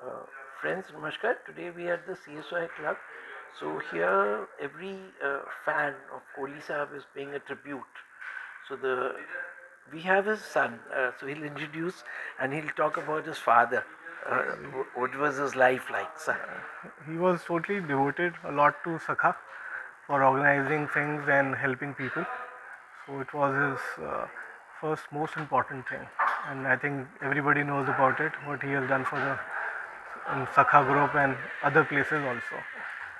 Uh, Friends, Namaskar. Today we are at the CSI Club. So here every fan of Kohli Sahab is paying a tribute. So we have his son. So he'll introduce and he'll talk about his father. Uh, what was his life like? Sir? He was totally devoted a lot to Sakha for organizing things and helping people. So it was his first most important thing, and I think everybody knows about it. What he has done for the Sakha group and other places also.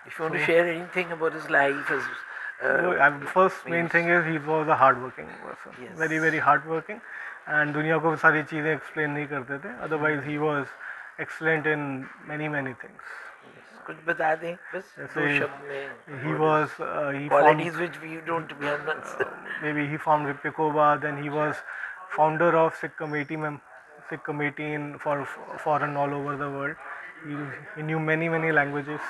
If you want to So, share anything about his life, his first main means- thing is he was a hardworking person, Yes. very hardworking, and दुनिया को सारी चीज़ें explain नहीं करते थे. Otherwise he was excellent in many things. कुछ बता दें बस जैसे दो शब्द में. He was he formed qualities which we don't we have not. maybe he formed Ripikoba, then he was founder of Sikh committee in for foreign all over the world. He knew many languages,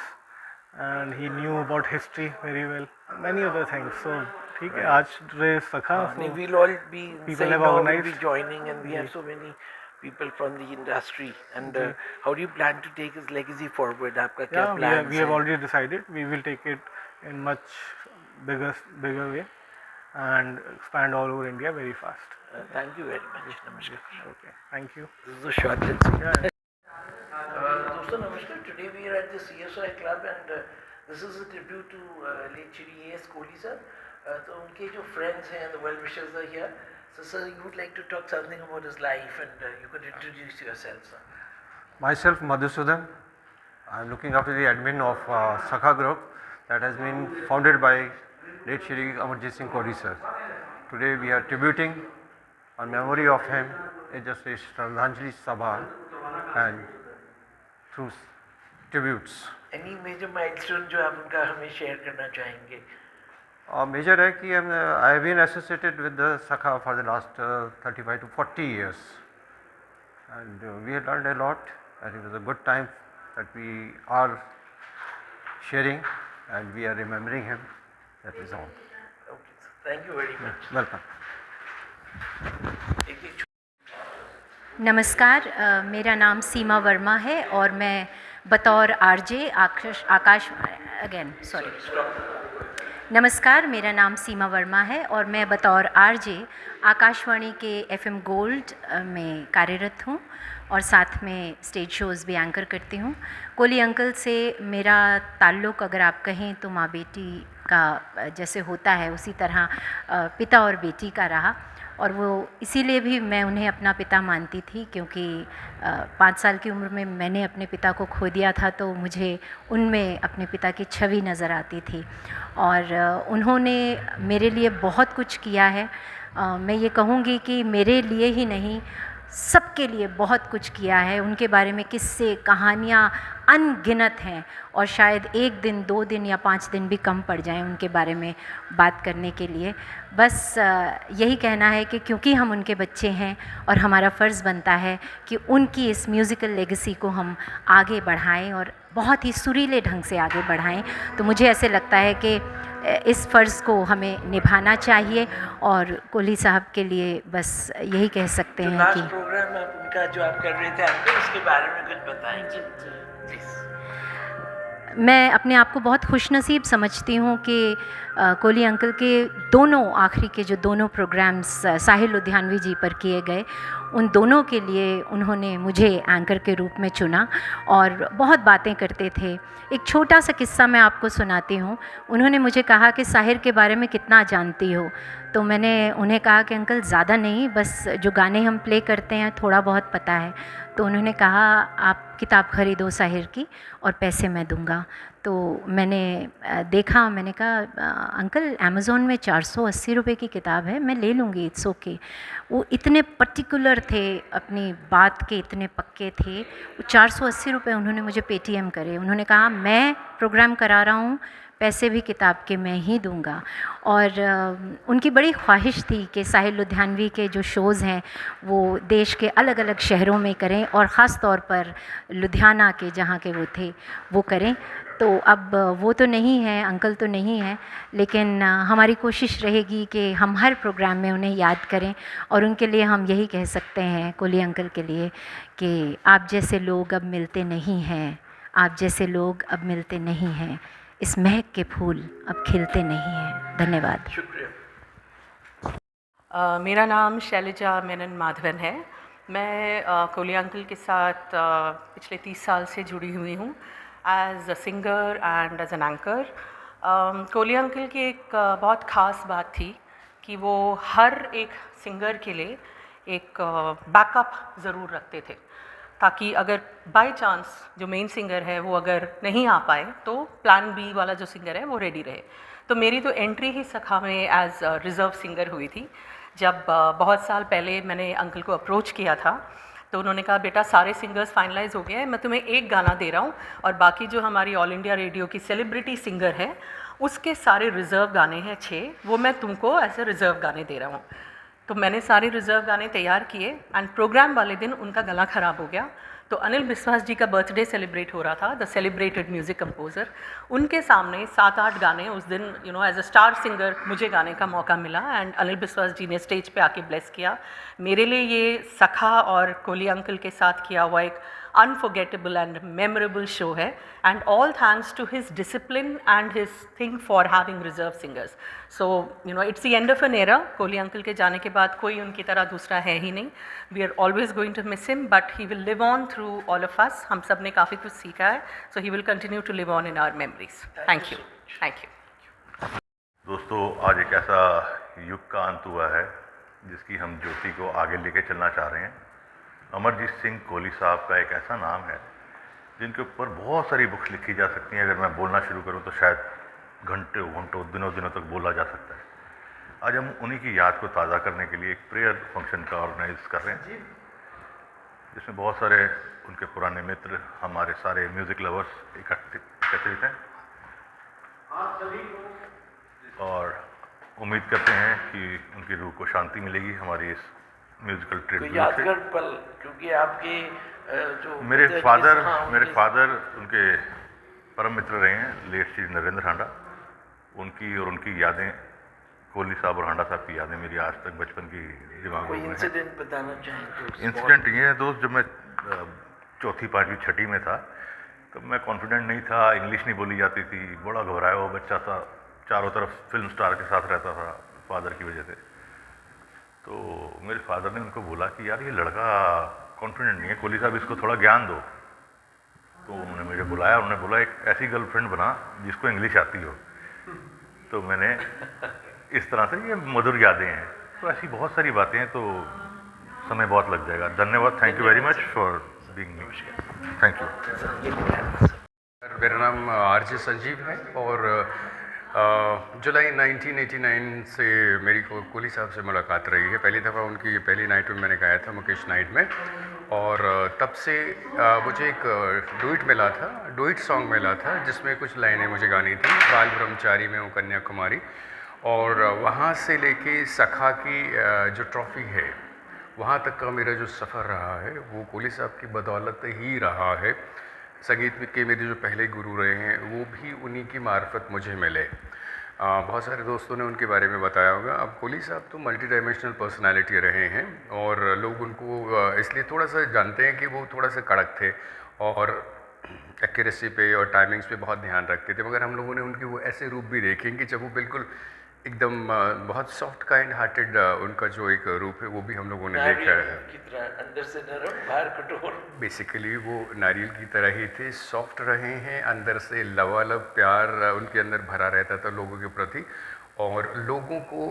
and he knew about history very well, many other things. So ठीक है, आज today is Sakha, so We'll all be people saying have now we'll be organized. joining, and we have so many people from the industry. And how do you plan to take his legacy forward? आपका क्या Yeah, plans we have हैं? already decided we will take it in much bigger way and expand all over India very fast. Thank you very much. Namaskar. Okay, thank you. This is a short and sweet. Yeah. दोस्तों नमस्कार. Today we are at the CSI Club, and this is a tribute to late Shri A.S. Kohli sir. तो उनके जो friends हैं, the well wishers are here. So sir, you would like to talk something about his life, and you could introduce yourself, sir. Myself, Madhusudan. I am looking after the admin of Sakha Group that has been founded by late Shri Amarjit Singh Kohli sir. Today we are tributing on memory of him in just a Shraddhanjali Sabha and through tributes. Any major milestone जो आप उनका हमें share करना चाहेंगे? Major है कि I have been associated with the Sakha for the last 35 to 40 years, and we have learned a lot, and it was a good time that we are sharing and we are remembering him. That is all. Okay, sir. Thank you very much. Welcome. एक नमस्कार, मेरा नाम सीमा वर्मा है और मैं बतौर RJ आकाश नमस्कार, मेरा नाम सीमा वर्मा है और मैं बतौर आरजे आकाशवाणी के एफएम गोल्ड में कार्यरत हूँ और साथ में स्टेज शोज़ भी एंकर करती हूँ. कोहली अंकल से मेरा ताल्लुक़ अगर आप कहें तो माँ बेटी का जैसे होता है उसी तरह पिता और बेटी का रहा, और वो इसीलिए भी मैं उन्हें अपना पिता मानती थी क्योंकि 5 साल की उम्र में मैंने अपने पिता को खो दिया था, तो मुझे उनमें अपने पिता की छवि नज़र आती थी और उन्होंने मेरे लिए बहुत कुछ किया है. मैं ये कहूँगी कि मेरे लिए ही नहीं, सबके लिए बहुत कुछ किया है. उनके बारे में किस्से कहानियाँ अनगिनत हैं और शायद 1 दिन 2 दिन या 5 दिन भी कम पड़ जाएं उनके बारे में बात करने के लिए. बस यही कहना है कि क्योंकि हम उनके बच्चे हैं और हमारा फ़र्ज़ बनता है कि उनकी इस म्यूज़िकल लेगेसी को हम आगे बढ़ाएं और बहुत ही सुरीले ढंग से आगे बढ़ाएं. तो मुझे ऐसे लगता है कि इस फ़र्ज़ को हमें निभाना चाहिए और कोहली साहब के लिए बस यही कह सकते हैं कि लास्ट प्रोग्राम उनका जो आप कर रहे थे अंकल, उसके बारे में कुछ बताएंगे प्लीज़. मैं अपने आप को बहुत खुशनसीब समझती हूँ कि कोहली अंकल के दोनों आखिरी के जो दोनों प्रोग्राम्स साहिल लुधियानवी जी पर किए गए, उन दोनों के लिए उन्होंने मुझे एंकर के रूप में चुना और बहुत बातें करते थे. एक छोटा सा किस्सा मैं आपको सुनाती हूँ. उन्होंने मुझे कहा कि साहिर के बारे में कितना जानती हो, तो मैंने उन्हें कहा कि अंकल ज़्यादा नहीं, बस जो गाने हम प्ले करते हैं थोड़ा बहुत पता है. तो उन्होंने कहा आप किताब ख़रीदो साहिर की और पैसे मैं दूंगा. तो मैंने देखा, मैंने कहा अंकल अमेज़ॉन में 480 रुपये की किताब है, मैं ले लूँगी, इट्स ओके. वो इतने पर्टिकुलर थे, अपनी बात के इतने पक्के थे. वो 480 रुपये उन्होंने मुझे पेटीएम करे. उन्होंने कहा मैं प्रोग्राम करा रहा हूँ, पैसे भी किताब के मैं ही दूंगा. और उनकी बड़ी ख्वाहिश थी कि साहिल लुधियानवी के जो शोज़ हैं वो देश के अलग अलग शहरों में करें और ख़ास तौर पर लुधियाना के जहाँ के वो थे वो करें. तो अब वो तो नहीं है, अंकल तो नहीं है, लेकिन हमारी कोशिश रहेगी कि हम हर प्रोग्राम में उन्हें याद करें। और उनके लिए हम यही कह सकते हैं, कोहली अंकल के लिए, कि आप जैसे लोग अब मिलते नहीं हैं, आप जैसे लोग अब मिलते नहीं हैं, इस महक के फूल अब खिलते नहीं हैं। धन्यवाद। शुक्रिया। मेरा नाम शैलजा मेनन माधवन है। मैं कोहली अंकल के साथ पिछले 30 साल से जुड़ी हुई हूँ as a singer and as an anchor. Kohli uncle की एक बहुत ख़ास बात थी कि वो हर एक सिंगर के लिए एक बैकअप ज़रूर रखते थे, ताकि अगर बाय चांस जो मेन सिंगर है वो अगर नहीं आ पाए तो प्लान बी वाला जो सिंगर है वो रेडी रहे। तो मेरी तो एंट्री ही सखा में एज रिज़र्व सिंगर हुई थी। जब बहुत साल पहले मैंने अंकल को अप्रोच किया था तो उन्होंने कहा, बेटा सारे सिंगर्स फाइनलाइज हो गए हैं, मैं तुम्हें एक गाना दे रहा हूँ और बाकी जो हमारी ऑल इंडिया रेडियो की सेलिब्रिटी सिंगर है उसके सारे रिज़र्व गाने हैं 6, वो मैं तुमको ऐसे रिज़र्व गाने दे रहा हूँ। तो मैंने सारे रिज़र्व गाने तैयार किए एंड प्रोग्राम वाले दिन उनका गला ख़राब हो गया। तो अनिल बिस्वास जी का बर्थडे सेलिब्रेट हो रहा था, द सेलिब्रेटेड म्यूज़िक कंपोज़र। उनके सामने 7-8 गाने उस दिन एज अ स्टार सिंगर मुझे गाने का मौका मिला एंड अनिल बिस्वास जी ने स्टेज पे आके ब्लेस किया। मेरे लिए ये सखा और कोहली अंकल के साथ किया हुआ एक अनफॉरगेटेबल एंड मेमोरेबल शो है, and all thanks to his discipline and his thing for having reserve singers. So it's the end of an era. Kohli uncle के जाने के बाद कोई उनकी तरह दूसरा है ही नहीं। We are always going to miss him, but he will live on through all of us. हम सब ने काफ़ी कुछ सीखा है, so he will continue to live on in our memories. Thank you. Thank you. दोस्तों, आज एक ऐसा युग का अंत हुआ है जिसकी हम ज्योति को आगे लेके चलना चाह रहे हैं। अमरजीत सिंह कोहली साहब का एक ऐसा नाम है जिनके ऊपर बहुत सारी बुक्स लिखी जा सकती हैं। अगर मैं बोलना शुरू करूं तो शायद घंटों घंटों दिनों दिनों तक बोला जा सकता है। आज हम उन्हीं की याद को ताज़ा करने के लिए एक प्रेयर फंक्शन का ऑर्गेनाइज कर रहे हैं, जिसमें बहुत सारे उनके पुराने मित्र, हमारे सारे म्यूज़िक लवर्स एकत्रित हैं और उम्मीद करते हैं कि उनकी रूह को शांति मिलेगी हमारी इस म्यूज़िकल तो ट्रिब्यूट यादगार से। पल, क्योंकि आपके जो मेरे उनके फादर उनके परम मित्र रहे हैं, लेट श्री नरेंद्र हांडा। उनकी और उनकी यादें, कोहली साहब और हांडा साहब की यादें मेरी आज तक बचपन की दिमाग कोई में हैं। इंसिडेंट बताना चाहें तो? इंसिडेंट ये है दोस्त, जब मैं चौथी पाँचवीं छठी में था तब मैं कॉन्फिडेंट नहीं था, इंग्लिश नहीं बोली जाती थी, बड़ा घबराया हुआ बच्चा था, चारों तरफ फिल्म स्टार के साथ रहता था फादर की वजह से। तो मेरे फादर ने उनको बोला कि यार ये लड़का कॉन्फिडेंट नहीं है, कोहली साहब इसको थोड़ा ज्ञान दो। तो उन्होंने मुझे बुलाया, उन्होंने बोला एक ऐसी गर्लफ्रेंड बना जिसको इंग्लिश आती हो। तो मैंने इस तरह से, ये मधुर यादें हैं। तो ऐसी बहुत सारी बातें हैं, तो समय बहुत लग जाएगा। धन्यवाद, thank you very much for being me. Thank you. मेरा नाम आरजे संजीव है और जुलाई 1989 से मेरी कोहली साहब से मुलाकात रही है। पहली दफ़ा उनकी पहली नाइट में मैंने गाया था, मुकेश नाइट में, और तब से मुझे एक डुइट मिला था, डुइट सॉन्ग मिला था जिसमें कुछ लाइनें मुझे गानी थी। बाल ब्रह्मचारी में हूँ कन्याकुमारी, और वहाँ से लेके सखा की जो ट्रॉफ़ी है वहाँ तक का मेरा जो सफ़र रहा है वो कोहली साहब की बदौलत ही रहा है। संगीत के मेरे जो पहले गुरु रहे हैं वो भी उन्हीं की मार्फत मुझे मिले। बहुत सारे दोस्तों ने उनके बारे में बताया होगा। अब कोहली साहब तो मल्टी डायमेंशनल पर्सनालिटी रहे हैं और लोग उनको इसलिए थोड़ा सा जानते हैं कि वो थोड़ा सा कड़क थे और एक्यूरेसी पे और टाइमिंग्स पे बहुत ध्यान रखते थे, मगर हम लोगों ने उनके वो ऐसे रूप भी देखे हैं कि जब वो बिल्कुल एकदम बहुत सॉफ्ट काइंड हार्टेड उनका जो एक रूप है वो भी हम लोगों ने देखा है। अंदर से नरम, बाहर कठोर। बेसिकली वो नारियल की तरह ही थे, सॉफ्ट रहे हैं, अंदर से लबालब प्यार उनके अंदर भरा रहता था लोगों के प्रति। और लोगों को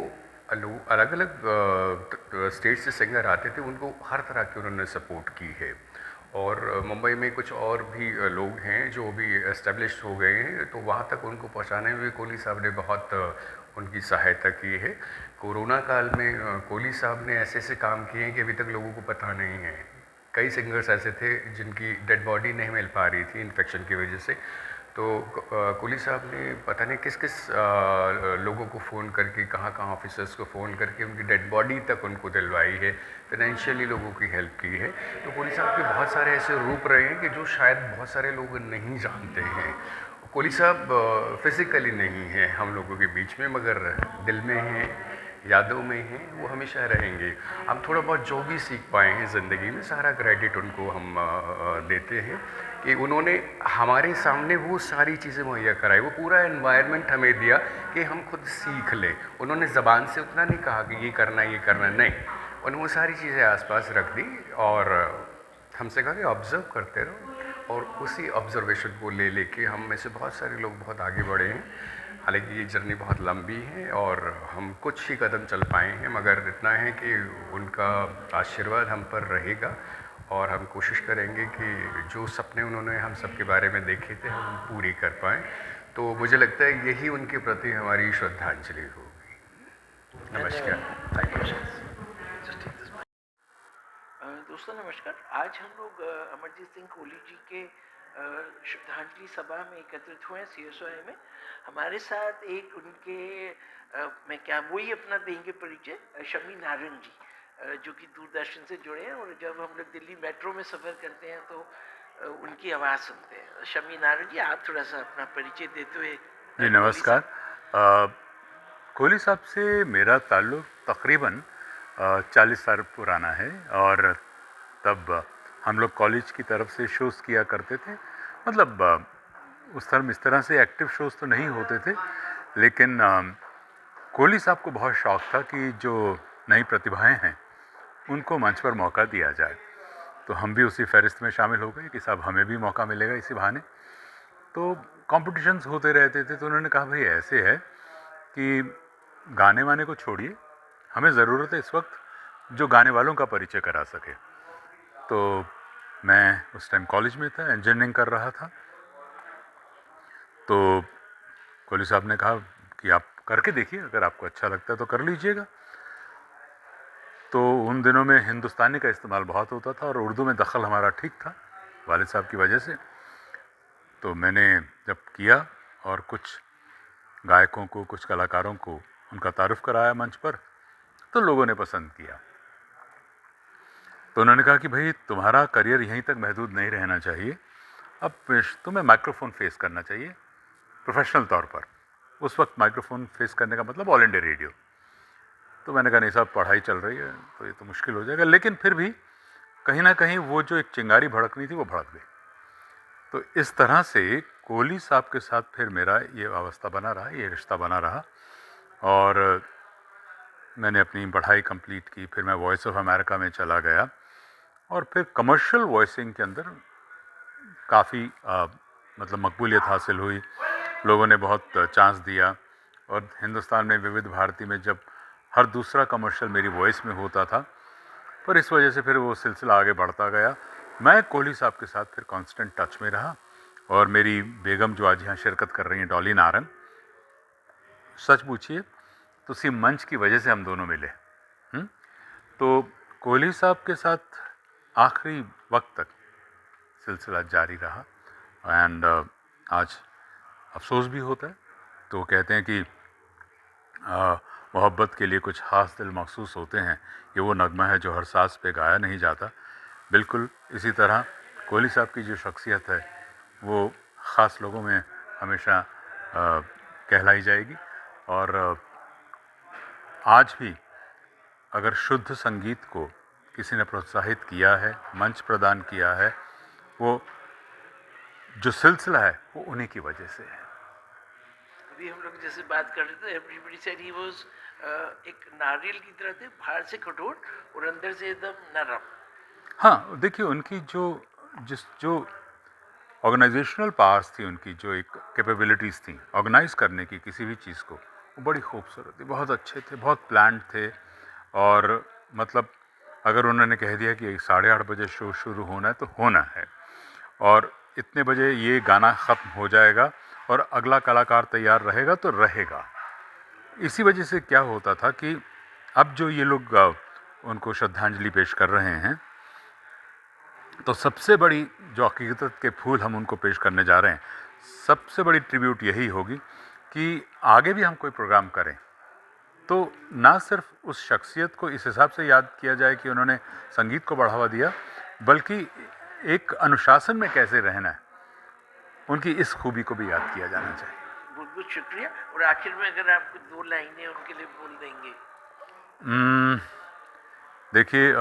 अलग अलग स्टेट से सिंगर आते थे, उनको हर तरह की उन्होंने सपोर्ट की है। और मुंबई में कुछ और भी लोग हैं जो भी एस्टेब्लिश हो गए हैं, तो वहाँ तक उनको पहुँचाने में कोहली साहब ने बहुत उनकी सहायता की है। कोरोना काल में कोहली साहब ने ऐसे ऐसे काम किए हैं कि अभी तक लोगों को पता नहीं है। कई सिंगर्स ऐसे थे जिनकी डेड बॉडी नहीं मिल पा रही थी इन्फेक्शन की वजह से, तो कोहली साहब ने पता नहीं किस किस लोगों को फ़ोन करके, कहाँ कहाँ ऑफिसर्स को फ़ोन करके उनकी डेड बॉडी तक उनको दिलवाई है, फाइनेंशियली लोगों की हेल्प की है। तो कोहली साहब के बहुत सारे ऐसे रूप रहे हैं कि जो शायद बहुत सारे लोग नहीं जानते हैं। कोहली साहब फिज़िकली नहीं हैं हम लोगों के बीच में, मगर दिल में हैं, यादों में हैं, वो हमेशा रहेंगे। हम थोड़ा बहुत जो भी सीख पाए हैं ज़िंदगी में, सारा क्रेडिट उनको हम देते हैं कि उन्होंने हमारे सामने वो सारी चीज़ें मुहैया कराई, वो पूरा एनवायरनमेंट हमें दिया कि हम खुद सीख लें। उन्होंने ज़बान से उतना नहीं कहा कि ये करना नहीं, उन्होंने वो सारी चीज़ें आसपास रख दी और हमसे कहा कि ऑब्ज़र्व करते रहो, और उसी ऑब्ज़र्वेशन को लेके हम में से बहुत सारे लोग बहुत आगे बढ़े हैं। हालांकि ये जर्नी बहुत लंबी है और हम कुछ ही कदम चल पाए हैं, मगर इतना है कि उनका आशीर्वाद हम पर रहेगा और हम कोशिश करेंगे कि जो सपने उन्होंने हम सब के बारे में देखे थे हम पूरी कर पाएँ। तो मुझे लगता है यही उनके प्रति हमारी श्रद्धांजलि होगी। नमस्कार। दोस्तों नमस्कार। आज हम लोग अमरजीत सिंह कोहली जी के श्रद्धांजलि सभा में एकत्रित हुए हैं CSOI में। हमारे साथ एक उनके मैं क्या वही अपना देंगे परिचय, शमी नारंग जी, जो कि दूरदर्शन से जुड़े हैं और जब हम लोग दिल्ली मेट्रो में सफ़र करते हैं तो उनकी आवाज़ सुनते हैं। शमी नारंग जी, आप थोड़ा सा अपना परिचय देते हुए। जी नमस्कार। कोहली साहब से मेरा ताल्लुक़ तकरीबन 40 साल पुराना है और तब हम लोग कॉलेज की तरफ से शोज़ किया करते थे। मतलब इस तरह से एक्टिव शोज़ तो नहीं होते थे, लेकिन कोहली साहब को बहुत शौक़ था कि जो नई प्रतिभाएं हैं उनको मंच पर मौका दिया जाए। तो हम भी उसी फहरिस्त में शामिल हो गए कि साहब हमें भी मौका मिलेगा इसी बहाने। तो कॉम्पिटिशन्स होते रहते थे, तो उन्होंने कहा भाई ऐसे है कि गाने वाने को छोड़िए, हमें ज़रूरत है इस वक्त जो गाने वालों का परिचय करा सके। तो मैं उस टाइम कॉलेज में था, इंजीनियरिंग कर रहा था। तो कोहली साहब ने कहा कि आप करके देखिए, अगर आपको अच्छा लगता है तो कर लीजिएगा। तो उन दिनों में हिंदुस्तानी का इस्तेमाल बहुत होता था और उर्दू में दखल हमारा ठीक था वालिद साहब की वजह से। तो मैंने जब किया और कुछ गायकों को, कुछ कलाकारों को उनका तारुफ कराया मंच पर, तो लोगों ने पसंद किया। तो उन्होंने कहा कि भाई तुम्हारा करियर यहीं तक महदूद नहीं रहना चाहिए, अब तुम्हें माइक्रोफोन फेस करना चाहिए प्रोफेशनल तौर पर। उस वक्त माइक्रोफोन फेस करने का मतलब ऑल इंडिया रेडियो। तो मैंने कहा नहीं साहब, पढ़ाई चल रही है तो ये तो मुश्किल हो जाएगा, लेकिन फिर भी कहीं ना कहीं वो जो एक चिंगारी भड़कनी थी वो भड़क गई। तो इस तरह से कोहली साहब के साथ फिर मेरा ये अवस्था बना रहा, ये रिश्ता बना रहा। और मैंने अपनी पढ़ाई कंप्लीट की, फिर मैं वॉइस ऑफ अमेरिका में चला गया और फिर कमर्शियल वॉइसिंग के अंदर काफ़ी मतलब मकबूलियत हासिल हुई। लोगों ने बहुत चांस दिया और हिंदुस्तान में विविध भारती में जब हर दूसरा कमर्शियल मेरी वॉइस में होता था, पर इस वजह से फिर वो सिलसिला आगे बढ़ता गया। मैं कोहली साहब के साथ फिर कांस्टेंट टच में रहा और मेरी बेगम जो आज यहाँ शिरकत कर रही हैं, डॉली नारंग, सच पूछिए तो उसी मंच की वजह से हम दोनों मिले। तो कोहली साहब के साथ आखिरी वक्त तक सिलसिला जारी रहा। एंड आज अफसोस भी होता है। तो वो कहते हैं कि मोहब्बत के लिए कुछ ख़ास दिल मखसूस होते हैं, ये वो नगमा है जो हर सांस पे गाया नहीं जाता। बिल्कुल इसी तरह कोहली साहब की जो शख्सियत है वो ख़ास लोगों में हमेशा कहलाई जाएगी। और आज भी अगर शुद्ध संगीत को किसी ने प्रोत्साहित किया है, मंच प्रदान किया है, वो जो सिलसिला है वो उन्हीं की वजह से है। अभी हम लोग जैसे बात कर रहे थे, एवरीबॉडी सेड ही वाज एक नारियल की तरह थे, बाहर से कठोर और अंदर से एकदम नरम। हाँ, देखिए उनकी जो ऑर्गेनाइजेशनल पावर्स थी, उनकी जो एक कैपेबिलिटीज़ थी ऑर्गेनाइज करने की किसी भी चीज़ को, वो बड़ी खूबसूरत थी, बहुत अच्छे थे, बहुत प्लान्ड थे। और मतलब अगर उन्होंने कह दिया कि 8:30 बजे शो शुरू होना है तो होना है, और इतने बजे ये गाना ख़त्म हो जाएगा और अगला कलाकार तैयार रहेगा तो रहेगा। इसी वजह से क्या होता था कि अब जो ये लोग उनको श्रद्धांजलि पेश कर रहे हैं, तो सबसे बड़ी जो हकीकत के फूल हम उनको पेश करने जा रहे हैं, सबसे बड़ी ट्रिब्यूट यही होगी कि आगे भी हम कोई प्रोग्राम करें तो ना सिर्फ उस शख्सियत को इस हिसाब से याद किया जाए कि उन्होंने संगीत को बढ़ावा दिया, बल्कि एक अनुशासन में कैसे रहना है उनकी इस खूबी को भी याद किया जाना चाहिए। बहुत बहुत शुक्रिया। और आखिर में अगर आप कुछ 2 लाइनें उनके लिए बोल देंगे। देखिए,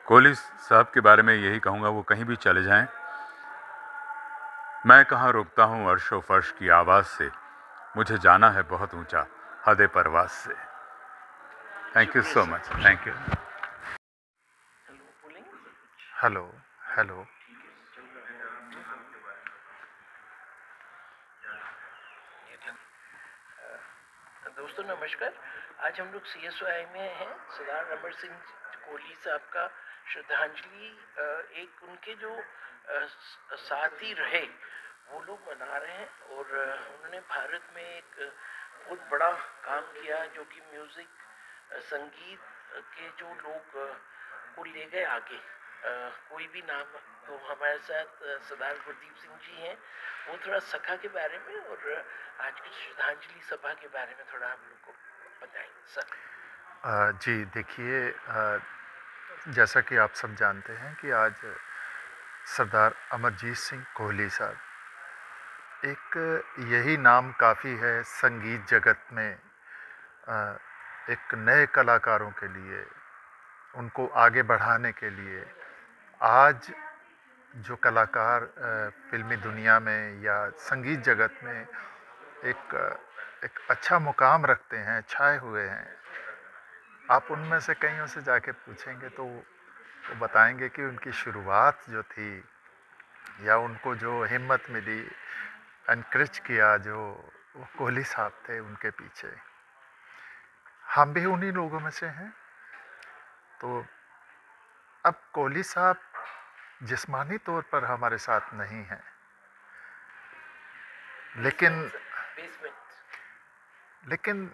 कोहली साहब के बारे में यही कहूँगा, वो कहीं भी चले जाएं, मैं कहाँ रुकता हूँ अर्शो फर्श की आवाज़ से, मुझे जाना है बहुत ऊंचा हद परवाज़ से। Thank you so much. Thank you. Hello बोलेंगे? Hello hello. दोस्तों नमस्कार। आज हम लोग CSOI में हैं। सरदार अमर सिंह कोहली साहब का श्रद्धांजलि एक उनके जो साथी रहे वो लोग मना रहे हैं। और उन्होंने भारत में एक बहुत बड़ा काम किया जो कि म्यूज़िक संगीत के जो लोग को ले गए आगे। कोई भी नाम तो हमारे साथ सरदार गुरदीप सिंह जी हैं। वो थोड़ा सखा के बारे में और आज की श्रद्धांजलि सभा के बारे में थोड़ा हम लोग को बताएंगे सर। जी देखिए, जैसा कि आप सब जानते हैं कि आज सरदार अमरजीत सिंह कोहली साहब, एक यही नाम काफ़ी है संगीत जगत में एक नए कलाकारों के लिए, उनको आगे बढ़ाने के लिए। आज जो कलाकार फिल्मी दुनिया में या संगीत जगत में एक एक अच्छा मुकाम रखते हैं, छाए हुए हैं, आप उनमें से कईयों से जाके पूछेंगे तो वो बताएंगे कि उनकी शुरुआत जो थी या उनको जो हिम्मत मिली, एनकरेज किया, जो वो कोहली साहब थे उनके पीछे। हम भी उन्हीं लोगों में से हैं। तो अब कोहली साहब जिस्मानी तौर पर हमारे साथ नहीं हैं, लेकिन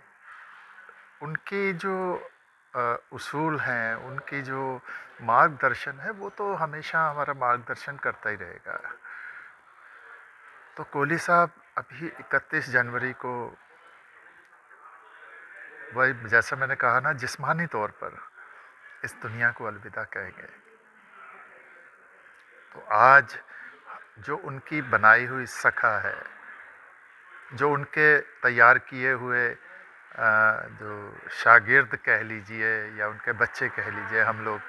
उनकी जो उसूल हैं, उनकी जो मार्गदर्शन है, वो तो हमेशा हमारा मार्गदर्शन करता ही रहेगा। तो कोहली साहब अभी 31 जनवरी को, वही जैसा मैंने कहा ना, जिस्मानी तौर पर इस दुनिया को अलविदा कहेंगे। तो आज जो उनकी बनाई हुई सखा है, जो उनके तैयार किए हुए जो शागिर्द कह लीजिए या उनके बच्चे कह लीजिए, हम लोग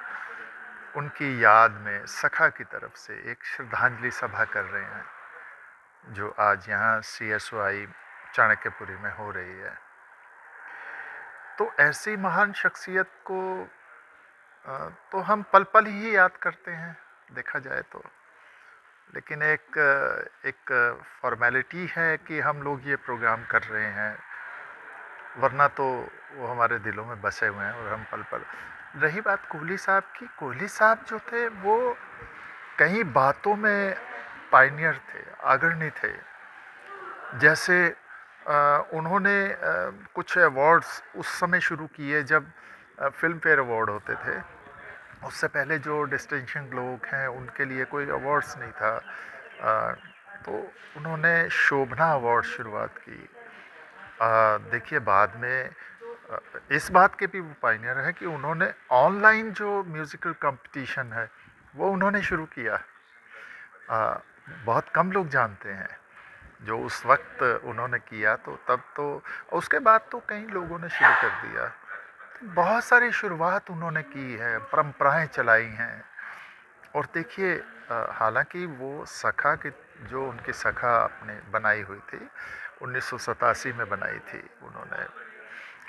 उनकी याद में सखा की तरफ से एक श्रद्धांजलि सभा कर रहे हैं, जो आज यहाँ CSOI चाणक्यपुरी में हो रही है। तो ऐसी महान शख्सियत को तो हम पल पल ही याद करते हैं देखा जाए तो, लेकिन एक फॉर्मेलिटी है कि हम लोग ये प्रोग्राम कर रहे हैं, वरना तो वो हमारे दिलों में बसे हुए हैं और हम पल पल। रही बात कोहली साहब की, कोहली साहब जो थे वो कई बातों में पायनियर थे, अग्रणी थे। जैसे उन्होंने कुछ अवार्ड्स उस समय शुरू किए जब फिल्म फेयर अवार्ड होते थे। उससे पहले जो डिस्टिंक्शन लोग हैं उनके लिए कोई अवार्ड्स नहीं था। तो उन्होंने शोभना अवार्ड शुरुआत की। देखिए बाद में इस बात के भी वो पायनियर है कि उन्होंने ऑनलाइन जो म्यूज़िकल कंपटीशन है वो उन्होंने शुरू किया। बहुत कम लोग जानते हैं जो उस वक्त उन्होंने किया। तो तब तो, उसके बाद तो कई लोगों ने शुरू कर दिया। तो बहुत सारी शुरुआत उन्होंने की है, परंपराएं चलाई हैं। और देखिए हालांकि वो सखा की, जो उनकी सखा अपने बनाई हुई थी 1987 में बनाई थी उन्होंने,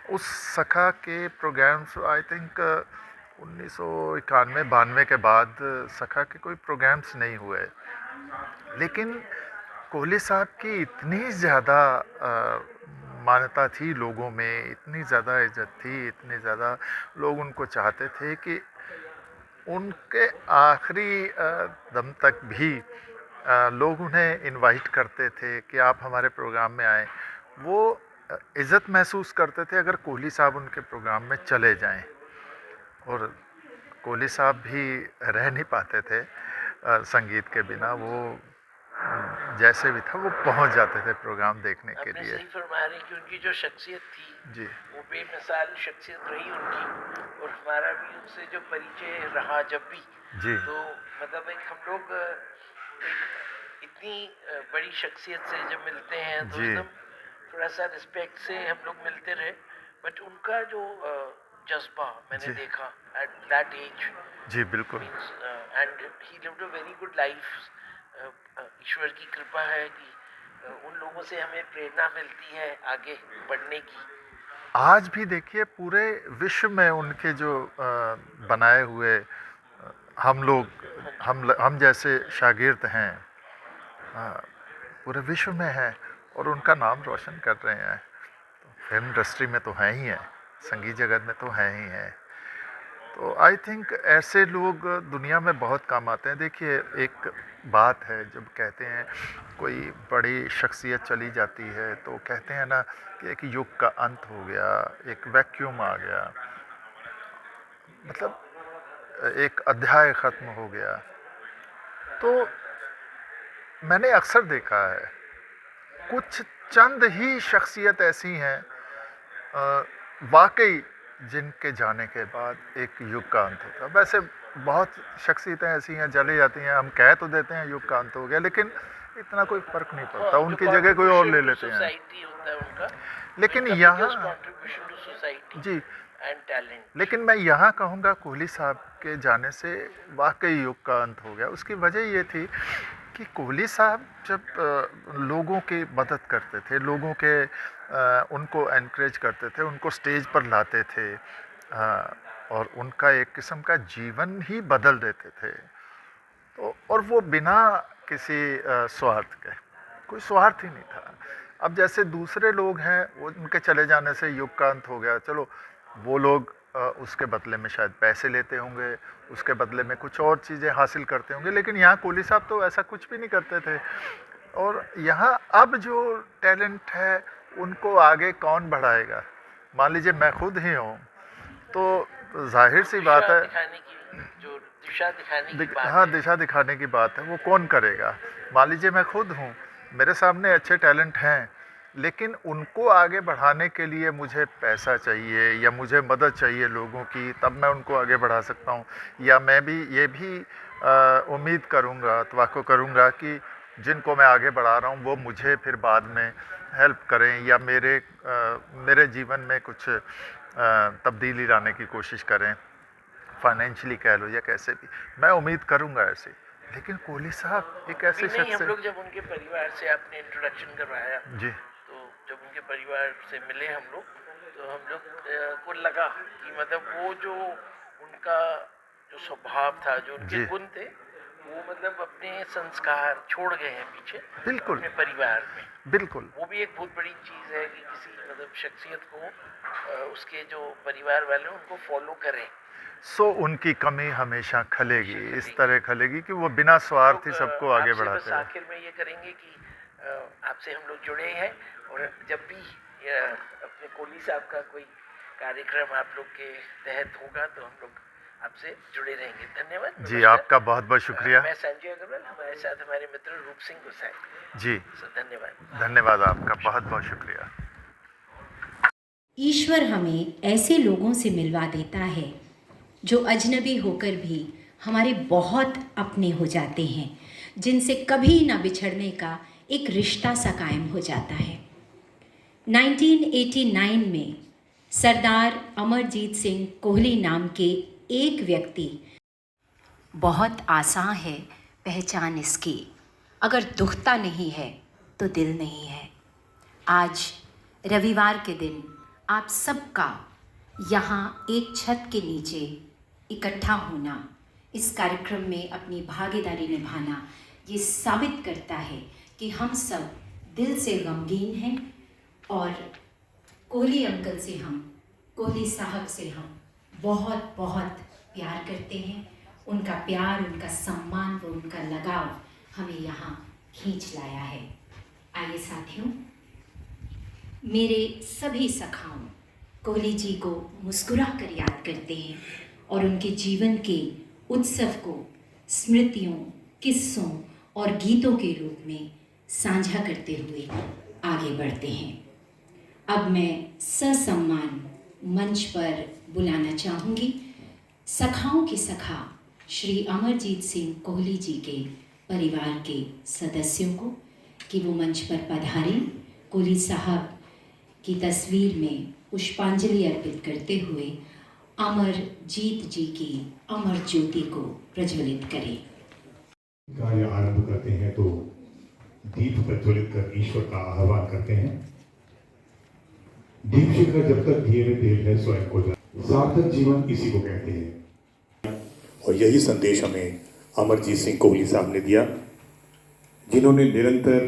उस सखा के प्रोग्राम्स आई थिंक 1991-92 के बाद सखा के कोई प्रोग्राम्स नहीं हुए। लेकिन कोहली साहब की इतनी ज़्यादा मान्यता थी लोगों में, इतनी ज़्यादा इज्जत थी, इतने ज़्यादा लोग उनको चाहते थे कि उनके आखिरी दम तक भी लोग उन्हें इनवाइट करते थे कि आप हमारे प्रोग्राम में आएँ। वो इज़्ज़त महसूस करते थे अगर कोहली साहब उनके प्रोग्राम में चले जाएं। और कोहली साहब भी रह नहीं पाते थे संगीत के बिना। वो जैसे भी था वो पहुंच जाते थे प्रोग्राम देखने के लिए। सही फरमा रहे हैं कि उनकी जो शख्सियत थी जी, वो बेमिसाल शख्सियत रही उनकी। और हमारा भी उनसे जो परिचय रहा जब भी, जी, तो मतलब एक हम लोग इतनी बड़ी शख्सियत से जब मिलते हैं तो जी। एकदम थोड़ा सा रिस्पेक्ट से हम लोग मिलते रहे, बट उनका जो जज्बा मैंने जी। देखा एट दैट एज, जी बिल्कुल। Means and he lived a very good life. ईश्वर की कृपा है कि उन लोगों से हमें प्रेरणा मिलती है आगे बढ़ने की। आज भी देखिए पूरे विश्व में उनके जो बनाए हुए हम लोग हम जैसे शागिर्द हैं, पूरे विश्व में हैं और उनका नाम रोशन कर रहे हैं। फिल्म इंडस्ट्री में तो हैं ही हैं, संगीत जगत में तो हैं ही हैं। तो आई थिंक ऐसे लोग दुनिया में बहुत काम आते हैं। देखिए एक बात है, जब कहते हैं कोई बड़ी शख्सियत चली जाती है तो कहते हैं ना कि एक युग का अंत हो गया, एक वैक्यूम आ गया, मतलब एक अध्याय ख़त्म हो गया। तो मैंने अक्सर देखा है कुछ चंद ही शख्सियत ऐसी हैं वाकई जिनके जाने के बाद एक युग का अंत होता है। वैसे बहुत शख्सियतें ऐसी हैं चली जाती हैं, हम कह तो देते हैं युग का अंत हो गया, लेकिन इतना कोई फ़र्क नहीं पड़ता, उनकी जगह कोई और ले लेते हैं। सोसाइटी होता है उनका, लेकिन यहाँ कंट्रीब्यूशन टू सोसाइटी जी, एंड टैलेंट। लेकिन मैं यहाँ कहूँगा कोहली साहब के जाने से वाकई युग का अंत हो गया। उसकी वजह ये थी कि कोहली साहब जब लोगों की मदद करते थे, लोगों के उनको एनकरेज करते थे, उनको स्टेज पर लाते थे और उनका एक किस्म का जीवन ही बदल देते थे। तो और वो बिना किसी स्वार्थ के, कोई स्वार्थ ही नहीं था। अब जैसे दूसरे लोग हैं, वो उनके चले जाने से युग का अंत हो गया, चलो वो लोग उसके बदले में शायद पैसे लेते होंगे, उसके बदले में कुछ और चीज़ें हासिल करते होंगे, लेकिन यहाँ कोहली साहब तो ऐसा कुछ भी नहीं करते थे। और यहाँ अब जो टैलेंट है उनको आगे कौन बढ़ाएगा? मान लीजिए मैं खुद ही हूँ, तो जाहिर सी बात है, जो दिशा दिखाने की बात हाँ है। दिशा दिखाने की बात है, वो कौन करेगा? मान लीजिए मैं खुद हूँ, मेरे सामने अच्छे टैलेंट हैं, लेकिन उनको आगे बढ़ाने के लिए मुझे पैसा चाहिए या मुझे मदद चाहिए लोगों की, तब मैं उनको आगे बढ़ा सकता हूँ। या मैं भी ये भी उम्मीद करूँगा, तवक्को करूँगा कि जिनको मैं आगे बढ़ा रहा हूँ वो मुझे फिर बाद में हेल्प करें या मेरे जीवन में कुछ तब्दीली लाने की कोशिश करें, फाइनेंशियली कह लो या कैसे भी। मैं उम्मीद करूँगा ऐसे। लेकिन कोहली साहब एक ऐसे अभी नहीं, शख्स हम हैं। लोग जब उनके परिवार से आपने इंट्रोडक्शन करवाया, जी तो जब उनके परिवार से मिले हम लोग, तो हम लोग को लगा कि मतलब वो जो उनका जो स्वभाव था, जो उनके जी। गुण थे, वो मतलब अपने संस्कार छोड़ गए हैं पीछे बिल्कुल अपने परिवार में। बिल्कुल वो भी एक बहुत बड़ी चीज़ है कि किसी मतलब शख्सियत को उसके जो परिवार वाले हैं उनको फॉलो करें। सो उनकी कमी हमेशा खलेगी, इस तरह खलेगी कि वो बिना स्वार्थ ही सबको आगे आपसे बढ़ाते बस हैं। आखिर में ये करेंगे कि आपसे हम लोग जुड़े हैं, और जब भी अपने कोहली साहब का कोई कार्यक्रम आप लोग के तहत होगा तो हम लोग आपसे जुड़े रहेंगे। धन्यवाद। जी नमस्कार। आपका बहुत बहुत शुक्रिया। मैं संजय अग्रवाल, हमारे साथ हमारे मित्र रूप सिंह गुसाई। जी धन्यवाद। धन्यवाद आपका बहुत बहुत शुक्रिया। ईश्वर हमें ऐसे लोगों से मिलवा देता है जो अजनबी होकर भी हमारे बहुत अपने हो जाते हैं, जिनसे कभी ना बिछड़ने का एक रिश्ता सा कायम हो जाता है। 1989 में सरदार अमरजीत सिंह कोहली नाम के एक व्यक्ति, बहुत आसान है पहचान इसकी, अगर दुखता नहीं है तो दिल नहीं है। आज रविवार के दिन आप सबका यहाँ एक छत के नीचे इकट्ठा होना, इस कार्यक्रम में अपनी भागीदारी निभाना, ये साबित करता है कि हम सब दिल से गमगीन हैं और कोहली अंकल से हम, कोहली साहब से हम बहुत बहुत प्यार करते हैं। उनका प्यार, उनका सम्मान व उनका लगाव हमें यहाँ खींच लाया है। आइए साथियों, मेरे सभी सखाओं कोहली जी को मुस्कुरा कर याद करते हैं और उनके जीवन के उत्सव को स्मृतियों, किस्सों और गीतों के रूप में साझा करते हुए आगे बढ़ते हैं। अब मैं ससम्मान मंच पर बुलाना चाहूँगी सखाओं के सखा श्री अमरजीत सिंह कोहली जी के परिवार के सदस्यों को कि वो मंच पर पधारें। कोहली साहब की तस्वीर में पुष्पांजलि अर्पित करते हुए अमरजीत जी की अमर ज्योति को प्रज्वलित करें। कार्य आरंभ करते हैं तो दीप प्रज्वलित कर ईश्वर का आह्वान करते हैं। दीप शिखा जब तक दिए में तेल है स्वयं को जला, सार्थक जीवन इसी को कहते हैं। और यही संदेश हमें अमरजीत सिंह कोहली साहब ने दिया, जिन्होंने निरंतर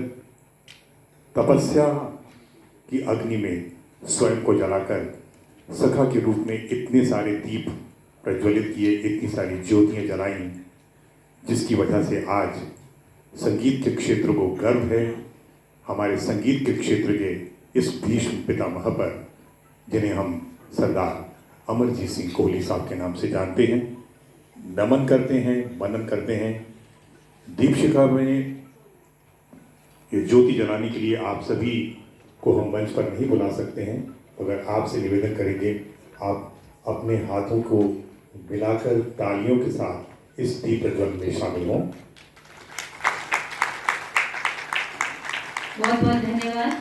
तपस्या की अग्नि में स्वयं को जलाकर सखा के रूप में इतने सारे दीप प्रज्वलित किए, इतनी सारी ज्योतियां जलाई, जिसकी वजह से आज संगीत के क्षेत्र को गर्व है। हमारे संगीत के क्षेत्र के इस भीष्म पितामह पर, जिन्हें हम सरदार अमरजीत सिंह कोहली साहब के नाम से जानते हैं, नमन करते हैं, वंदन करते हैं। दीप शिखा में ये ज्योति जलाने के लिए आप सभी को हम मंच पर नहीं बुला सकते हैं, मगर आपसे निवेदन करेंगे आप अपने हाथों को मिलाकर तालियों के साथ इस दीप प्रज्वलन में शामिल हों। बहुत बहुत धन्यवाद।